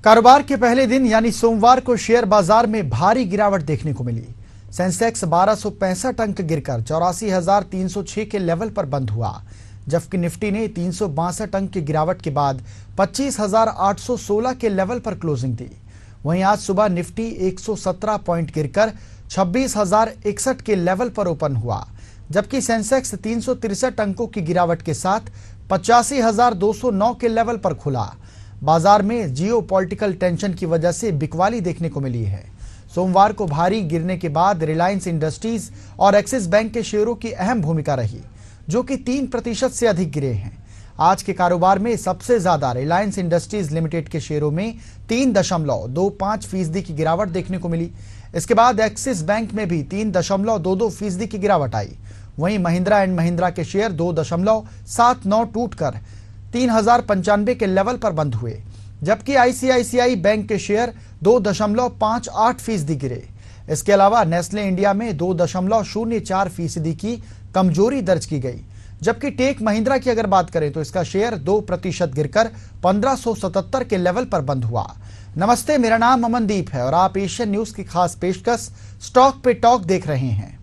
कारोबार के पहले दिन यानी सोमवार को शेयर बाजार में भारी गिरावट देखने को मिली। सेंसेक्स 1265 अंक गिरकर 84,306 के लेवल पर बंद हुआ, जबकि निफ्टी ने 362 अंक की गिरावट के बाद 25,816 के लेवल पर क्लोजिंग दी। वहीं आज सुबह निफ्टी 117 पॉइंट गिरकर 26,061 के लेवल पर ओपन हुआ, जबकि सेंसेक्स 363 अंकों की गिरावट के साथ 85,209 के लेवल पर खुला। बाजार में जियो पॉलिटिकल टेंशन की वजह से बिकवाली देखने को मिली है। सोमवार को भारी गिरने के बाद रिलायंस इंडस्ट्रीज और एक्सिस बैंक के शेयरों की अहम भूमिका रही, जो कि 3% से अधिक गिरे हैं। आज के कारोबार में सबसे ज्यादा रिलायंस इंडस्ट्रीज लिमिटेड के शेयरों में 3.25% की गिरावट देखने को मिली। इसके बाद एक्सिस बैंक में भी 3.22% की गिरावट आई। वहीं महिंद्रा एंड महिंद्रा के शेयर 2.79 टूटकर 3,095 के लेवल पर बंद हुए, जबकि आईसीआईसीआई बैंक के शेयर 2.58% गिरे। इसके अलावा नेस्ले इंडिया में 2.04% की कमजोरी दर्ज की गई, जबकि टेक महिंद्रा की अगर बात करें तो इसका शेयर 2% गिरकर 1577 के लेवल पर बंद हुआ। नमस्ते, मेरा नाम अमनदीप है और आप एशियन न्यूज की खास पेशकश स्टॉक पे टॉक देख रहे हैं।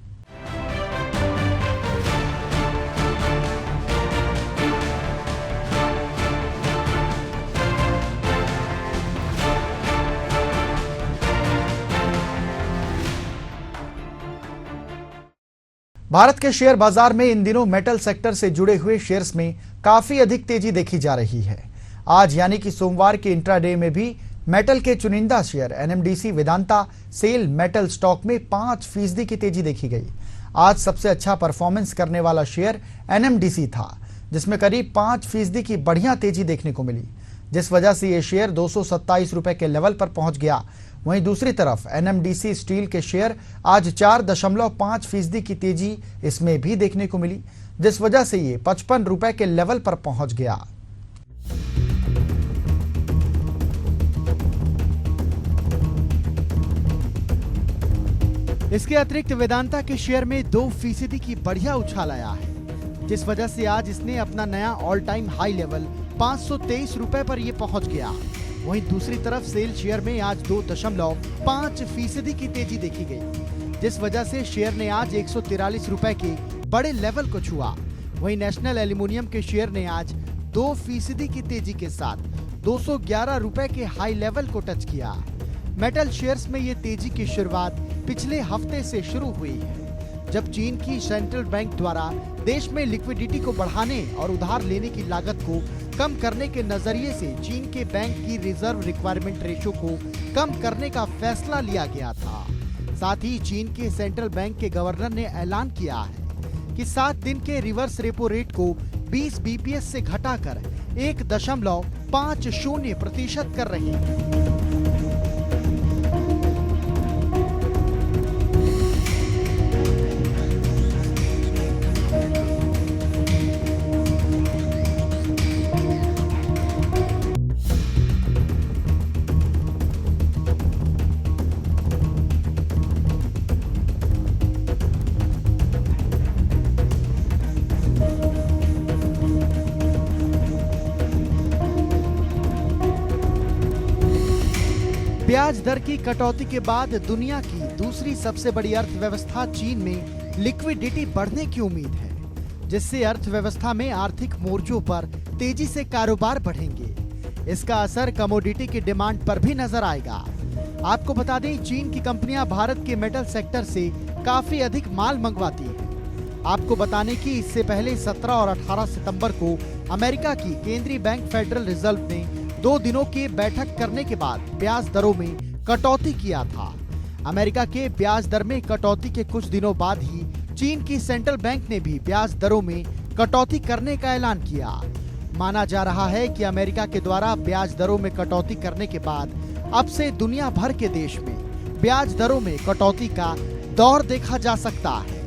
भारत के शेयर बाजार में इन दिनों मेटल सेक्टर से जुड़े हुए शेयर्स में काफी अधिक तेजी देखी जा रही है। आज यानी कि सोमवार के इंट्राडे में भी मेटल के चुनिंदा share NMDC, Vedanta, SAIL metal stock में 5% की तेजी देखी गई। आज सबसे अच्छा परफॉर्मेंस करने वाला शेयर एनएमडीसी था, जिसमें करीब 5% की बढ़िया तेजी देखने को मिली, जिस वजह से ये शेयर 227 रुपए के लेवल पर पहुंच गया। वहीं दूसरी तरफ एनएमडीसी स्टील के शेयर आज 4.5% की तेजी इसमें भी देखने को मिली, जिस वजह से ये 55 रुपए के लेवल पर पहुंच गया। इसके अतिरिक्त वेदांता के शेयर में 2% की बढ़िया उछाल आया है, जिस वजह से आज इसने अपना नया ऑल टाइम हाई लेवल 523 रुपए पर यह पहुंच गया। वहीं दूसरी तरफ सेल शेयर में आज 2.5% की तेजी देखी गई, जिस वजह से शेयर ने आज 143 रुपए के बड़े लेवल को छुआ। वहीं नेशनल एल्यूमिनियम के शेयर ने आज 2% की तेजी के साथ 211 रुपए के हाई लेवल को टच किया। मेटल शेयर्स में ये तेजी की शुरुआत पिछले हफ्ते से शुरू हुई है, जब चीन की सेंट्रल बैंक द्वारा देश में लिक्विडिटी को बढ़ाने और उधार लेने की लागत को कम करने के नजरिए से चीन के बैंक की रिजर्व रिक्वायरमेंट रेशो को कम करने का फैसला लिया गया था। साथ ही चीन के सेंट्रल बैंक के गवर्नर ने ऐलान किया है कि 7 दिन के रिवर्स रेपो रेट को 20 बीपीएस से घटाकर 1.50% कर रहे हैं। ब्याज दर की कटौती के बाद दुनिया की दूसरी सबसे बड़ी अर्थव्यवस्था चीन में लिक्विडिटी बढ़ने की उम्मीद है, जिससे अर्थव्यवस्था में आर्थिक मोर्चों पर तेजी से कारोबार बढ़ेंगे। इसका असर कमोडिटी की डिमांड पर भी नजर आएगा। आपको बता दें, चीन की कंपनियां भारत के मेटल सेक्टर से काफी अधिक माल मंगवाती हैं। आपको बताने की इससे पहले 17 और 18 सितंबर को अमेरिका की केंद्रीय बैंक फेडरल रिजर्व ने 2 दिनों की बैठक करने के बाद ब्याज दरों में कटौती किया था। अमेरिका के ब्याज दर में कटौती के कुछ दिनों बाद ही चीन की सेंट्रल बैंक ने भी ब्याज दरों में कटौती करने का ऐलान किया। माना जा रहा है कि अमेरिका के द्वारा ब्याज दरों में कटौती करने के बाद अब से दुनिया भर के देश में ब्याज दरों में कटौती का दौर देखा जा सकता है।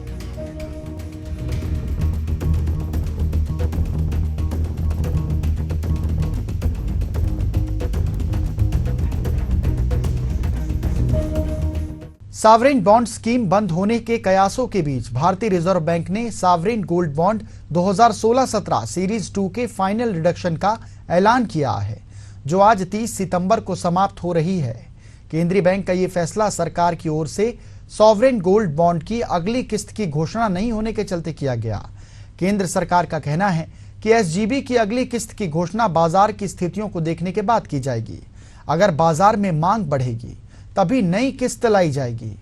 सावरेन बॉन्ड स्कीम बंद होने के कयासों के बीच भारतीय रिजर्व बैंक ने सावरेन गोल्ड बॉन्ड 2016-17 सीरीज 2 के फाइनल रिडक्शन का ऐलान किया है, जो आज 30 सितंबर को समाप्त हो रही है। केंद्रीय बैंक का ये फैसला सरकार की ओर से सॉवरेन गोल्ड बॉन्ड की अगली किस्त की घोषणा नहीं होने के चलते किया गया। केंद्र सरकार का कहना है कि एसजीबी की अगली किस्त की घोषणा बाजार की स्थितियों को देखने के बाद की जाएगी। अगर बाजार में मांग बढ़ेगी तभी नई किस्त लाई जाएगी।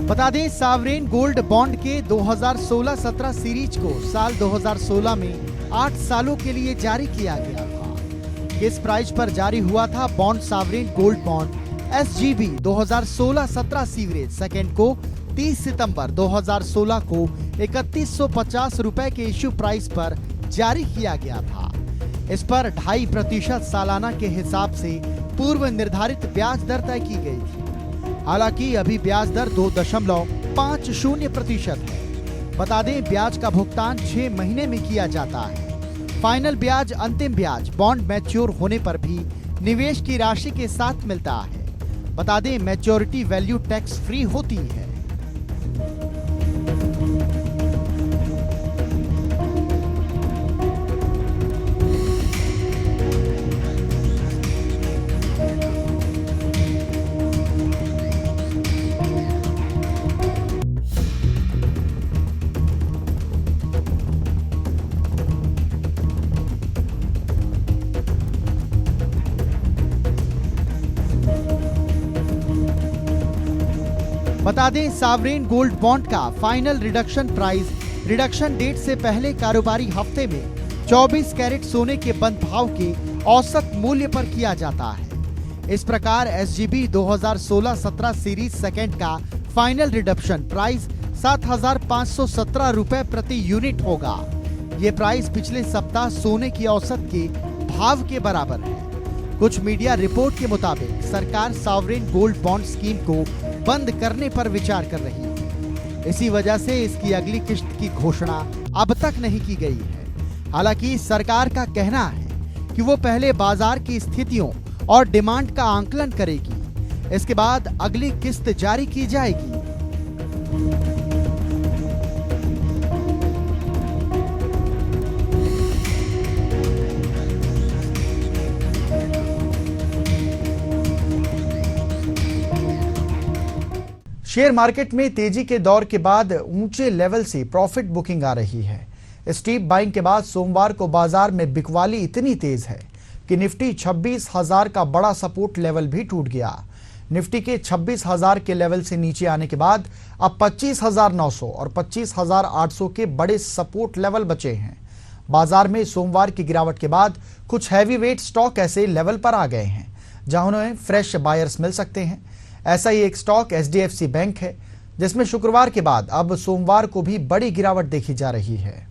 बता दें, सॉवरेन गोल्ड बॉन्ड के 2016-17 सीरीज को साल 2016 में 8 सालों के लिए जारी किया गया था। किस प्राइस पर जारी हुआ था bond sovereign gold bond SGB 2016-17 series second को 30 सितंबर 2016 को 3150 रुपए के इश्यू प्राइस पर जारी किया गया था। इस पर 2.5% सालाना के हिसाब से पूर्व निर्धारित ब्याज दर तय की गई थी। हालांकि अभी ब्याज दर 2.50% है। बता दें, ब्याज का भुगतान 6 महीने में किया जाता है। फाइनल ब्याज, अंतिम ब्याज बॉन्ड मैच्योर होने पर भी निवेश की राशि के साथ मिलता है। बता दें, मैच्योरिटी वैल्यू टैक्स फ्री होती है। बता दें, सॉवरेन गोल्ड बॉन्ड का final reduction price reduction date से पहले कारोबारी हफ्ते में 24 कैरेट सोने के बंद भाव के औसत मूल्य पर किया जाता है। इस प्रकार एसजीबी 2016-17 सीरीज सेकेंड का फाइनल रिडक्शन प्राइस 7,517 रुपए प्रति यूनिट होगा। ये प्राइस पिछले सप्ताह सोने की औसत के भाव के बराबर है। कुछ मीडिया रिपोर्ट के मुताबिक सरकार सॉवरेन गोल्ड बॉन्ड स्कीम को बंद करने पर विचार कर रही है। इसी वजह से इसकी अगली किस्त की घोषणा अब तक नहीं की गई है। हालांकि सरकार का कहना है कि वो पहले बाजार की स्थितियों और डिमांड का आंकलन करेगी। इसके बाद अगली किस्त जारी की जाएगी। शेयर मार्केट में तेजी के दौर के बाद ऊंचे लेवल से प्रॉफिट बुकिंग आ रही है। स्टीप बाइंग के बाद सोमवार को बाजार में बिकवाली इतनी तेज है कि निफ्टी 26,000 का बड़ा सपोर्ट लेवल भी टूट गया। निफ्टी के 26,000 के लेवल से नीचे आने के बाद अब 25,900 और 25,800 के बड़े सपोर्ट लेवल बचे हैं। बाजार में सोमवार की गिरावट के बाद कुछ हैवी वेट स्टॉक ऐसे लेवल पर आ गए हैं जहां उन्हें फ्रेश बायर्स मिल सकते हैं। ऐसा ही एक स्टॉक एचडीएफसी बैंक है, जिसमें शुक्रवार के बाद अब सोमवार को भी बड़ी गिरावट देखी जा रही है।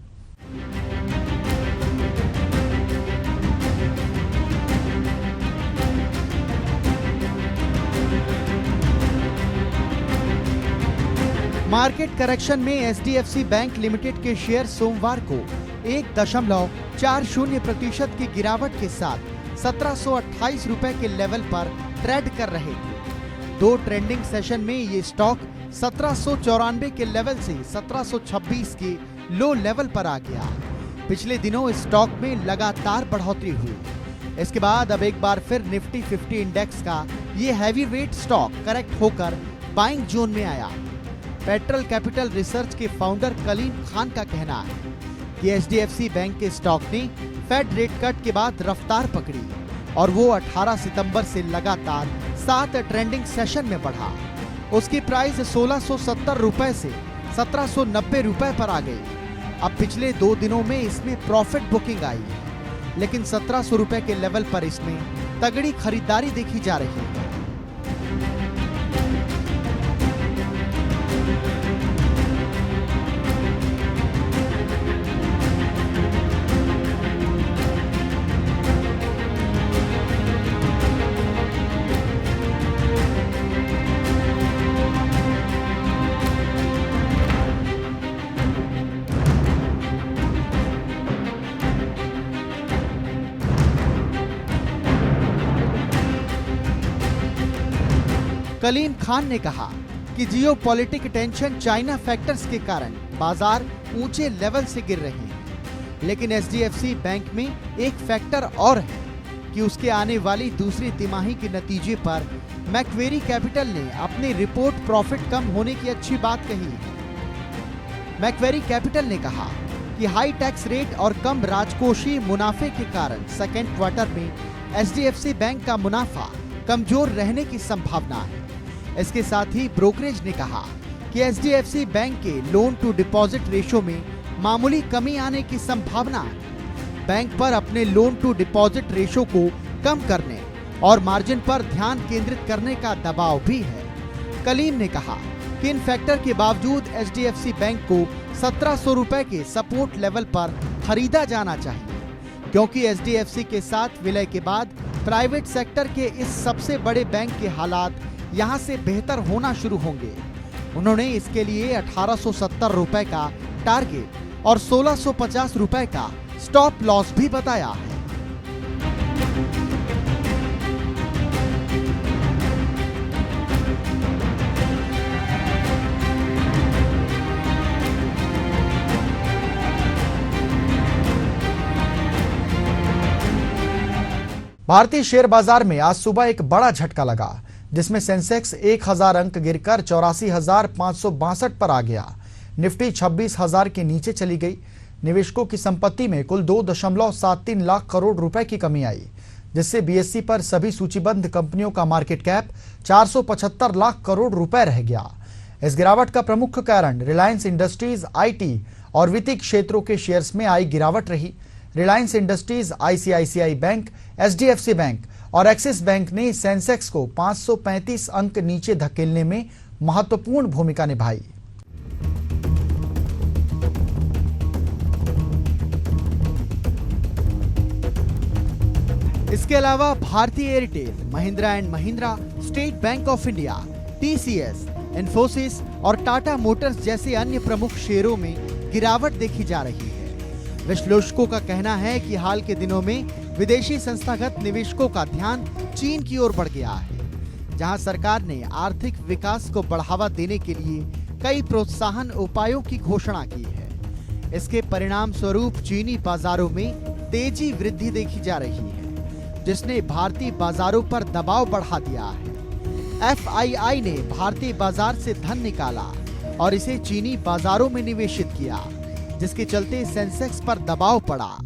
मार्केट करेक्शन में एचडीएफसी बैंक लिमिटेड के शेयर सोमवार को 1.40% की गिरावट के साथ 1728 रुपए के लेवल पर ट्रेड कर रहे थे। दो ट्रेंडिंग सेशन में ये स्टॉक 1794 के लेवल से 1726 के लो लेवल पर आ गया। पिछले दिनों इस स्टॉक में लगातार बढ़ोतरी हुई। इसके बाद अब एक बार फिर निफ्टी 50 इंडेक्स का ये हैवी वेट स्टॉक करेक्ट होकर बाइंग जोन में आया। पेट्रोल कैपिटल रिसर्च के फाउंडर कलीम खान का कहना है कि एचडीएफसी बैंक के स्टॉक ने फेड रेट कट के बाद रफ्तार पकड़ी और वो 18 सितंबर से लगातार 7 ट्रेंडिंग सेशन में बढ़ा। उसकी प्राइस 1670 रुपए से 1790 रुपए पर आ गई। अब पिछले 2 दिनों में इसमें प्रॉफिट बुकिंग आई है, लेकिन 1700 रुपए के लेवल पर इसमें तगड़ी खरीदारी देखी जा रही है। कलीम खान ने कहा कि जियोपॉलिटिक टेंशन चाइना फैक्टर्स के कारण बाजार ऊंचे लेवल से गिर रहे हैं, लेकिन एचडीएफसी बैंक में एक फैक्टर और है कि उसके आने वाली दूसरी तिमाही के नतीजे पर मैक्वेरी कैपिटल ने अपनी रिपोर्ट प्रॉफिट कम होने की अच्छी बात कही है। मैक्वेरी कैपिटल ने कहा कि हाई टैक्स रेट और कम राजकोषीय मुनाफे के कारण सेकेंड क्वार्टर में एचडीएफसी बैंक का मुनाफा कमजोर रहने की संभावना है। इसके साथ ही ब्रोकरेज ने कहा कि एचडीएफसी बैंक के लोन टू डिपॉजिट रेशो में मामूली कमी आने की संभावना है। बैंक पर अपने लोन टू डिपॉजिट रेशो को कम करने और मार्जिन पर ध्यान केंद्रित करने का दबाव भी है। कलीम ने कहा कि इन फैक्टर के बावजूद एचडीएफसी बैंक को 1700 रुपए के सपोर्ट लेवल पर खरीदा जाना चाहिए, क्योंकि एचडीएफसी के साथ विलय के बाद प्राइवेट सेक्टर के इस सबसे बड़े बैंक के हालात यहां से बेहतर होना शुरू होंगे। उन्होंने इसके लिए 1870 रुपए का टारगेट और 1650 रुपए का स्टॉप लॉस भी बताया है। भारतीय शेयर बाजार में आज सुबह एक बड़ा झटका लगा, जिसमें सेंसेक्स 1000 अंक गिरकर 84,562 पर आ गया। निफ्टी 26,000 के नीचे चली गई। निवेशकों की संपत्ति में कुल 2.73 लाख करोड़ रुपए की कमी आई, जिससे बीएसई पर सभी सूचीबद्ध कंपनियों का मार्केट कैप 475 लाख करोड़ रुपए रह गया। इस गिरावट का प्रमुख कारण रिलायंस इंडस्ट्रीज, आईटी और वित्तीय क्षेत्रों के शेयर्स में आई गिरावट रही। Reliance industries, ICICI bank, HDFC bank और एक्सिस बैंक ने सेंसेक्स को 535 अंक नीचे धकेलने में महत्वपूर्ण भूमिका निभाई। इसके अलावा भारतीय Airtel, Mahindra and Mahindra, state bank of India, TCS, Infosys और टाटा मोटर्स जैसे अन्य प्रमुख शेयरों में गिरावट देखी जा रही है। विश्लेषकों का कहना है कि हाल के दिनों में विदेशी संस्थागत निवेशकों का ध्यान चीन की ओर बढ़ गया है, जहां सरकार ने आर्थिक विकास को बढ़ावा देने के लिए कई प्रोत्साहन उपायों की घोषणा की है। इसके परिणाम स्वरूप चीनी बाजारों में तेजी वृद्धि देखी जा रही है, जिसने भारतीय बाजारों पर दबाव बढ़ा दिया है। एफआईआई ने भारतीय बाजार से धन निकाला और इसे चीनी बाजारों में निवेशित किया, जिसके चलते सेंसेक्स पर दबाव पड़ा।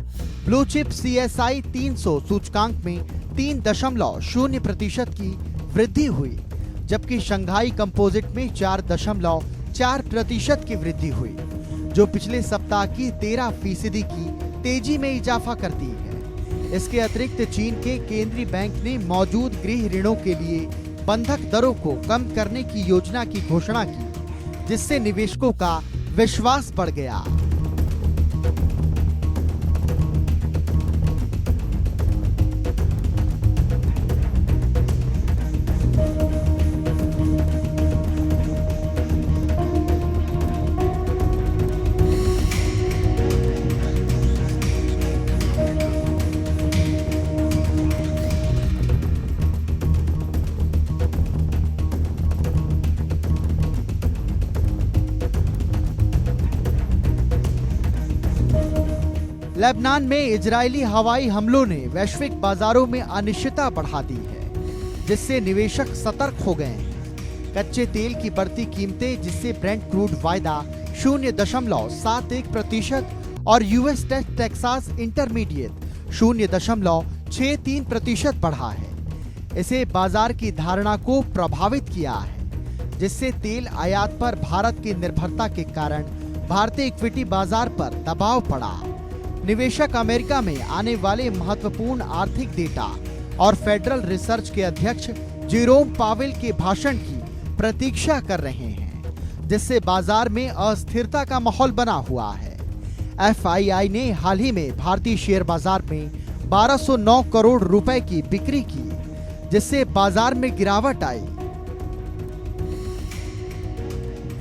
ब्लू चिप सीएसआई 300 सूचकांक में 3.0% की वृद्धि हुई, जबकि शंघाई कंपोजिट में 4.4% की वृद्धि हुई, जो पिछले सप्ताह की 13% की तेजी में इजाफा करती है। इसके अतिरिक्त चीन के केंद्रीय बैंक ने मौजूद गृह ऋणों के लिए बंधक दरों को कम करने की योजना की घोषणा की, जिससे निवेशकों का विश्वास बढ़ गया। लेबनान में इजरायली हवाई हमलों ने वैश्विक बाजारों में अनिश्चितता बढ़ा दी है, जिससे निवेशक सतर्क हो गए हैं। कच्चे तेल की बढ़ती कीमतें, जिससे ब्रेंट क्रूड वायदा 0.71% और यूएस टेक्सास इंटरमीडिएट 0.63% बढ़ा है। इसे बाजार की धारणा को प्रभावित किया है, जिससे तेल आयात पर भारत की निर्भरता के कारण भारतीय इक्विटी बाजार पर दबाव पड़ा। निवेशक अमेरिका में आने वाले महत्वपूर्ण आर्थिक डेटा और फेडरल रिसर्च के अध्यक्ष जेरोम पावेल के भाषण की प्रतीक्षा कर रहे हैं, जिससे बाजार में अस्थिरता का माहौल बना हुआ है। एफआईआई ने हाल ही में भारतीय शेयर बाजार में 1209 करोड़ रुपए की बिक्री की, जिससे बाजार में गिरावट आई।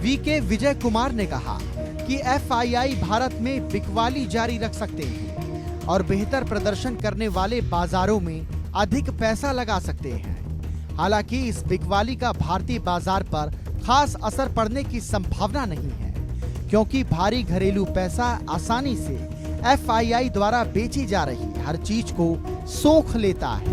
वीके विजय कुमार ने कहा कि एफआईआई भारत में बिकवाली जारी रख सकते हैं और बेहतर प्रदर्शन करने वाले बाजारों में अधिक पैसा लगा सकते हैं। हालांकि इस बिकवाली का भारतीय बाजार पर खास असर पड़ने की संभावना नहीं है, क्योंकि भारी घरेलू पैसा आसानी से FII द्वारा बेची जा रही हर चीज को सोख लेता है।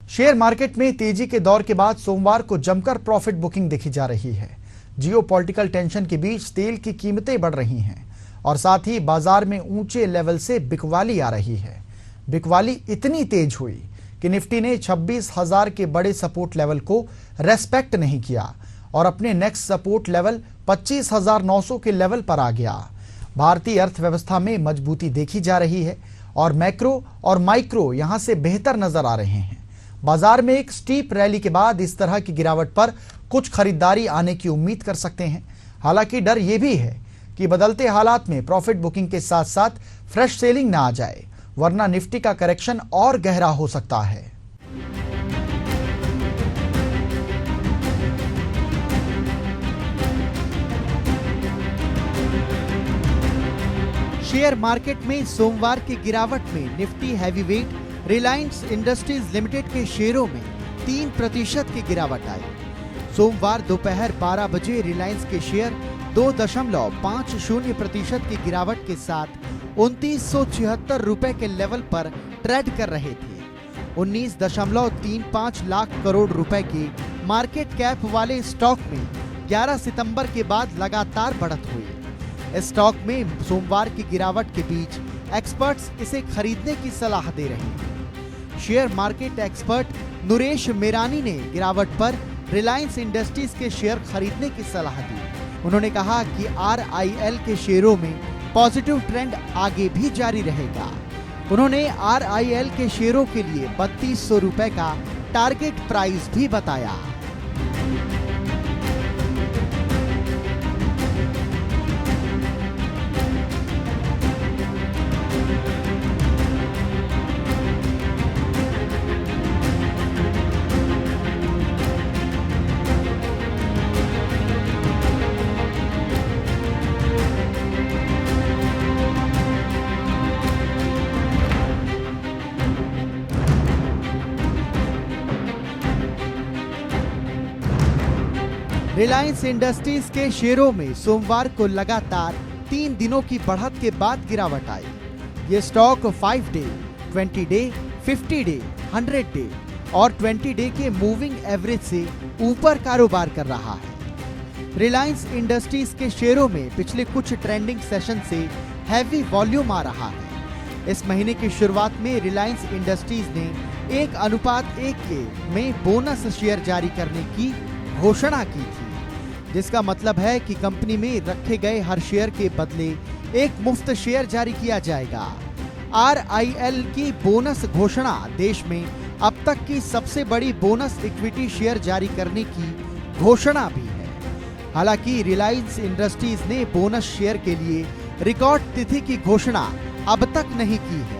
शेयर मार्केट में तेजी के दौर के बाद सोमवार को जमकर प्रॉफिट बुकिंग देखी जा रही है। जियोपॉलिटिकल टेंशन के बीच तेल की कीमतें बढ़ रही हैं और साथ ही बाजार में ऊंचे लेवल से बिकवाली आ रही है। बिकवाली इतनी तेज हुई कि निफ्टी ने 26,000 के बड़े सपोर्ट लेवल को रेस्पेक्ट नहीं किया और अपने नेक्स्ट सपोर्ट लेवल 25,900 के लेवल पर आ गया। भारतीय अर्थव्यवस्था में मजबूती देखी जा रही है और मैक्रो और माइक्रो यहां से बेहतर नजर आ रहे हैं। बाजार में एक स्टीप रैली के बाद इस तरह की गिरावट पर कुछ खरीदारी आने की उम्मीद कर सकते हैं। हालांकि डर यह भी है कि बदलते हालात में प्रॉफिट बुकिंग के साथ साथ फ्रेश सेलिंग ना आ जाए, वरना निफ्टी का करेक्शन और गहरा हो सकता है। शेयर मार्केट में सोमवार की गिरावट में Nifty heavyweight Reliance industries limited के शेयरों में 3% की गिरावट आई। सोमवार दोपहर 12 बजे रिलायंस के शेयर 2.50% की गिरावट के साथ 2976 रुपए के लेवल पर ट्रेड कर रहे थे। 19.35 लाख करोड़ रुपए के मार्केट कैप वाले स्टॉक में 11 सितंबर के बाद लगातार बढ़त हुई। स्टॉक में सोमवार की गिरावट के बीच एक्सपर्ट्स इसे खरीदने की सलाह दे रहे हैं। Share market expert Naresh Mirani ने गिरावट पर रिलायंस इंडस्ट्रीज के शेयर खरीदने की सलाह दी। उन्होंने कहा कि RIL के शेयरों में पॉजिटिव ट्रेंड आगे भी जारी रहेगा। उन्होंने RIL के शेयरों के लिए 3200 रुपए का टारगेट प्राइस भी बताया। रिलायंस इंडस्ट्रीज के शेयरों में सोमवार को लगातार 3 दिनों की बढ़त के बाद गिरावट आई। ये stock 5 day, 20 day, 50 day, 100 day और 20 डे के मूविंग एवरेज से ऊपर कारोबार कर रहा है। रिलायंस इंडस्ट्रीज के शेयरों में पिछले कुछ ट्रेंडिंग सेशन से हैवी वॉल्यूम आ रहा है। इस महीने की शुरुआत में रिलायंस इंडस्ट्रीज ने 1:1 के में बोनस शेयर जारी करने की घोषणा की थी, जिसका मतलब है कि कंपनी में रखे गए हर शेयर के बदले एक मुफ्त शेयर जारी किया जाएगा। RIL की बोनस घोषणा देश में अब तक की सबसे बड़ी बोनस इक्विटी शेयर जारी करने की घोषणा भी है। हालांकि रिलायंस इंडस्ट्रीज ने बोनस शेयर के लिए रिकॉर्ड तिथि की घोषणा अब तक नहीं की है।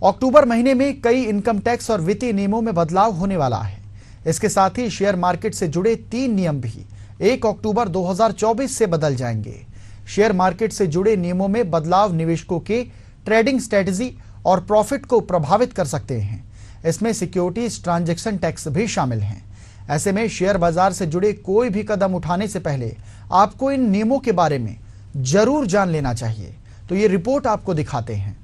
अक्टूबर महीने में कई इनकम टैक्स और वित्तीय नियमों में बदलाव होने वाला है। इसके साथ ही शेयर मार्केट से जुड़े 3 नियम भी 1 अक्टूबर 2024 से बदल जाएंगे। शेयर मार्केट से जुड़े नियमों में बदलाव निवेशकों के ट्रेडिंग स्ट्रेटजी और प्रॉफिट को प्रभावित कर सकते हैं। इसमें सिक्योरिटीज ट्रांजैक्शन टैक्स भी शामिल हैं। ऐसे में शेयर बाजार से जुड़े कोई भी कदम उठाने से पहले आपको इन नियमों के बारे में जरूर जान लेना चाहिए। तो ये रिपोर्ट आपको दिखाते हैं।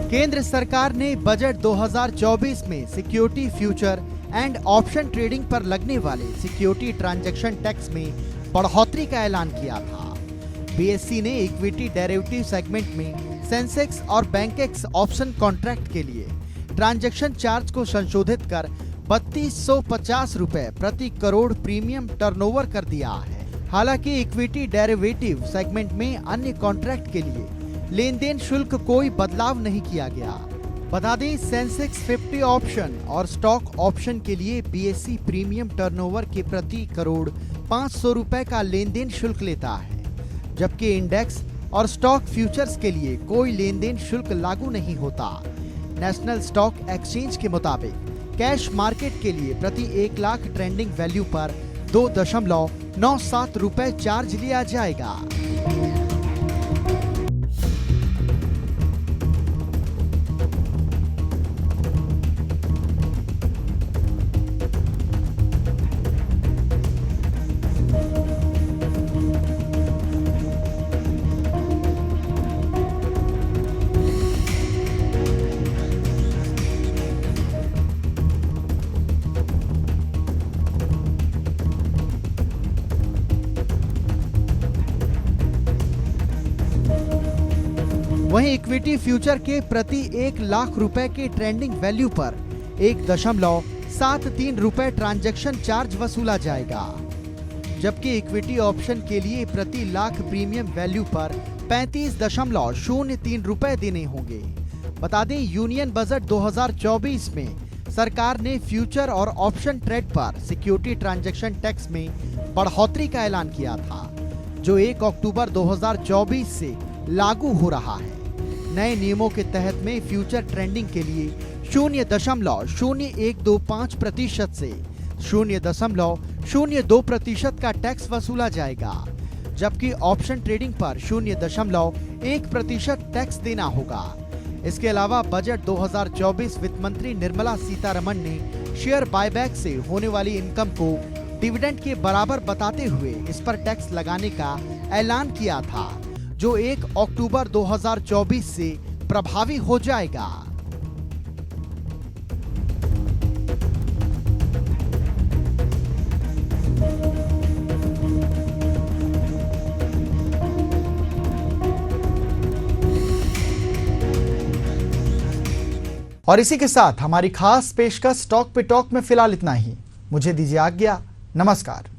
केंद्र सरकार ने बजट 2024 में security future and option trading पर लगने वाले सिक्योरिटी ट्रांजैक्शन टैक्स में बढ़ोतरी का ऐलान किया था। BSE ने इक्विटी डेरिवेटिव सेगमेंट में सेंसेक्स और बैंकेक्स ऑप्शन कॉन्ट्रैक्ट के लिए ट्रांजैक्शन चार्ज को संशोधित कर 3250 रुपए प्रति करोड़ प्रीमियम टर्नओवर कर दिया है। हालांकि इक्विटी डेरिवेटिव सेगमेंट में अन्य कॉन्ट्रैक्ट के लिए लेन देन शुल्क कोई बदलाव नहीं किया गया। बता दें, सेंसेक्स 50 ऑप्शन और स्टॉक ऑप्शन के लिए बीएसई प्रीमियम टर्नओवर के प्रति करोड़ 500 रुपए का लेन देन शुल्क लेता है, जबकि इंडेक्स और स्टॉक फ्यूचर्स के लिए कोई लेन देन शुल्क लागू नहीं होता। नेशनल स्टॉक एक्सचेंज के मुताबिक कैश मार्केट के लिए प्रति 1 लाख ट्रेंडिंग वैल्यू पर 2.97 रुपए चार्ज लिया जाएगा। वहीं इक्विटी फ्यूचर के प्रति 1 लाख रुपए के ट्रेंडिंग वैल्यू पर 1.73 रुपए ट्रांजैक्शन चार्ज वसूला जाएगा, जबकि इक्विटी ऑप्शन के लिए प्रति लाख प्रीमियम वैल्यू पर 35.03 रुपए देने होंगे। बता दें, यूनियन बजट 2024 में सरकार ने फ्यूचर और ऑप्शन ट्रेड पर सिक्योरिटी ट्रांजैक्शन टैक्स में बढ़ोतरी का ऐलान किया था, जो 1 अक्टूबर 2024 से लागू हो रहा है। नए नियमों के तहत में फ्यूचर ट्रेडिंग के लिए 0.0125% से 0.02% का टैक्स वसूला जाएगा, जबकि ऑप्शन ट्रेडिंग पर 0.1% टैक्स देना होगा। इसके अलावा बजट 2024 वित्त मंत्री निर्मला सीतारमण ने शेयर बायबैक से होने वाली इनकम को डिविडेंड के बराबर बताते हुए इस पर टैक्स लगाने का ऐलान किया था, जो 1 अक्टूबर 2024 से प्रभावी हो जाएगा। और इसी के साथ हमारी खास पेशकश स्टॉक पे टॉक में फिलहाल इतना ही। मुझे दीजिए आज्ञा। नमस्कार।